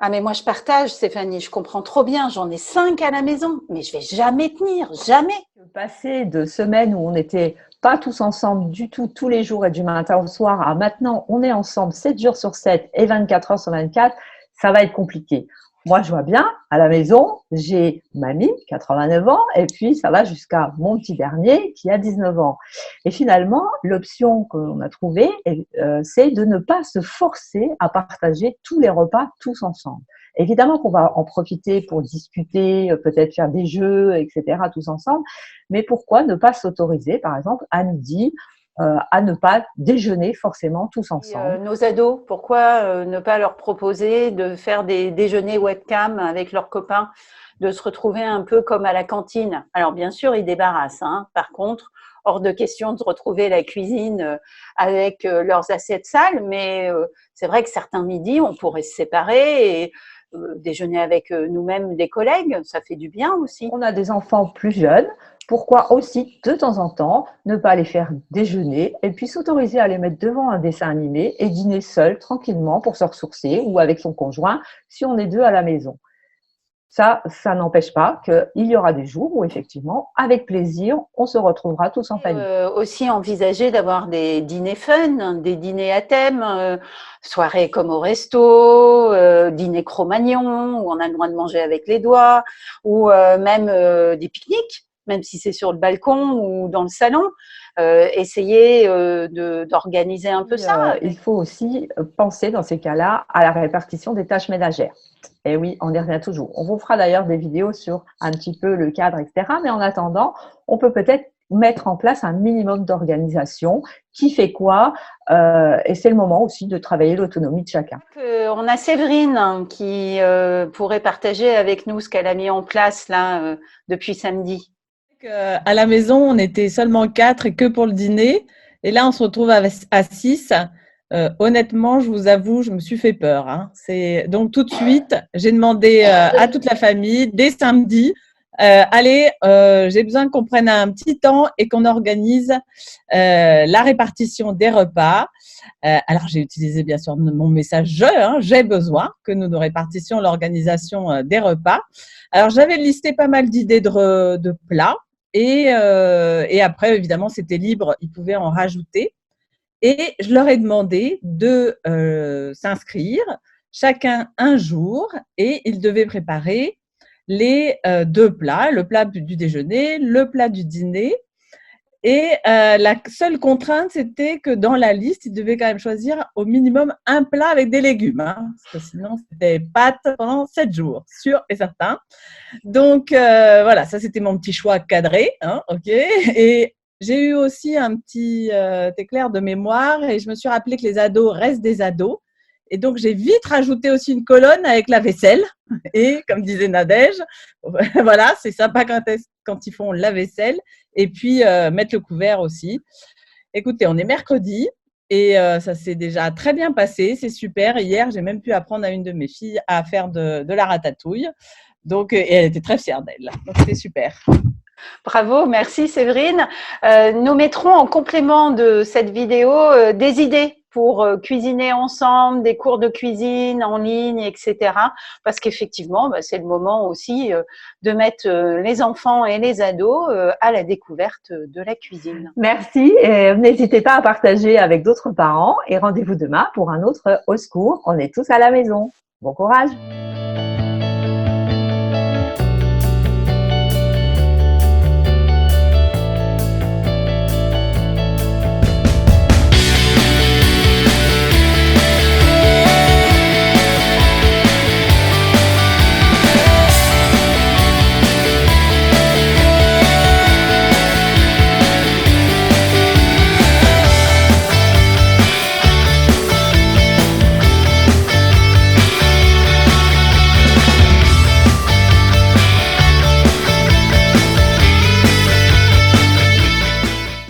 Ah mais moi je partage Stéphanie, je comprends trop bien, j'en ai 5 à la maison, mais je vais jamais tenir, jamais. Passer de semaines où on n'était pas tous ensemble du tout, tous les jours et du matin au soir, à maintenant on est ensemble 7 jours sur 7 et 24 heures sur 24, ça va être compliqué. Moi, je vois bien, à la maison, j'ai mamie, 89 ans, et puis ça va jusqu'à mon petit dernier qui a 19 ans. Et finalement, l'option qu'on a trouvée, c'est de ne pas se forcer à partager tous les repas tous ensemble. Évidemment qu'on va en profiter pour discuter, peut-être faire des jeux, etc., tous ensemble, mais pourquoi ne pas s'autoriser, par exemple, à midi, à ne pas déjeuner forcément tous Et, ensemble? nos ados, pourquoi ne pas leur proposer de faire des déjeuners webcam avec leurs copains, de se retrouver un peu comme à la cantine. Alors bien sûr, ils débarrassent, hein. Par contre, hors de question de se retrouver à la cuisine avec leurs assiettes sales, mais c'est vrai que certains midis, on pourrait se séparer et déjeuner avec nous-mêmes des collègues, ça fait du bien aussi. On a des enfants plus jeunes, pourquoi aussi, de temps en temps, ne pas les faire déjeuner et puis s'autoriser à les mettre devant un dessin animé et dîner seul, tranquillement, pour se ressourcer ou avec son conjoint, si on est deux à la maison. Ça n'empêche pas qu'il y aura des jours où, effectivement, avec plaisir, on se retrouvera tous en famille. Aussi envisager d'avoir des dîners fun, des dîners à thème, soirées comme au resto, dîner Cro-Magnon où on a le droit de manger avec les doigts, ou même des pique-niques, même si c'est sur le balcon ou dans le salon. Essayer d'organiser un peu ça. Il faut aussi penser dans ces cas-là à la répartition des tâches ménagères. Et oui, on y revient toujours. On vous fera d'ailleurs des vidéos sur un petit peu le cadre, etc. Mais en attendant, on peut peut-être mettre en place un minimum d'organisation. Qui fait quoi et c'est le moment aussi de travailler l'autonomie de chacun. On a Séverine qui pourrait partager avec nous ce qu'elle a mis en place là depuis samedi. À la maison, on était seulement 4 et que pour le dîner. Et là, on se retrouve à 6. Honnêtement, je vous avoue, je me suis fait peur, hein. Donc, tout de suite, j'ai demandé à toute la famille, dès samedi, allez, j'ai besoin qu'on prenne un petit temps et qu'on organise la répartition des repas. Alors, j'ai utilisé bien sûr mon message « j'ai besoin que nous nous répartissions l'organisation des repas ». Alors, j'avais listé pas mal d'idées de plats. Et après, évidemment, c'était libre, ils pouvaient en rajouter. Et je leur ai demandé de s'inscrire chacun un jour et ils devaient préparer les 2 plats, le plat du déjeuner, le plat du dîner. Et la seule contrainte, c'était que dans la liste, ils devaient quand même choisir au minimum un plat avec des légumes, hein, parce que sinon, c'était pâtes pendant 7 jours, sûr et certain. Donc, voilà, ça, c'était mon petit choix cadré, hein, ok. Et j'ai eu aussi un petit éclair de mémoire et je me suis rappelé que les ados restent des ados. Et donc, j'ai vite rajouté aussi une colonne avec la vaisselle. Et comme disait Nadège, voilà, c'est sympa quand ils font la vaisselle. Et puis, mettre le couvert aussi. Écoutez, on est mercredi et ça s'est déjà très bien passé. C'est super. Hier, j'ai même pu apprendre à une de mes filles à faire de la ratatouille. Donc, et elle était très fière d'elle. Donc, c'était super. Bravo, merci Séverine. Nous mettrons en complément de cette vidéo des idées pour cuisiner ensemble, des cours de cuisine en ligne, etc. Parce qu'effectivement, c'est le moment aussi de mettre les enfants et les ados à la découverte de la cuisine. Merci et n'hésitez pas à partager avec d'autres parents et rendez-vous demain pour un autre Au secours, on est tous à la maison. Bon courage!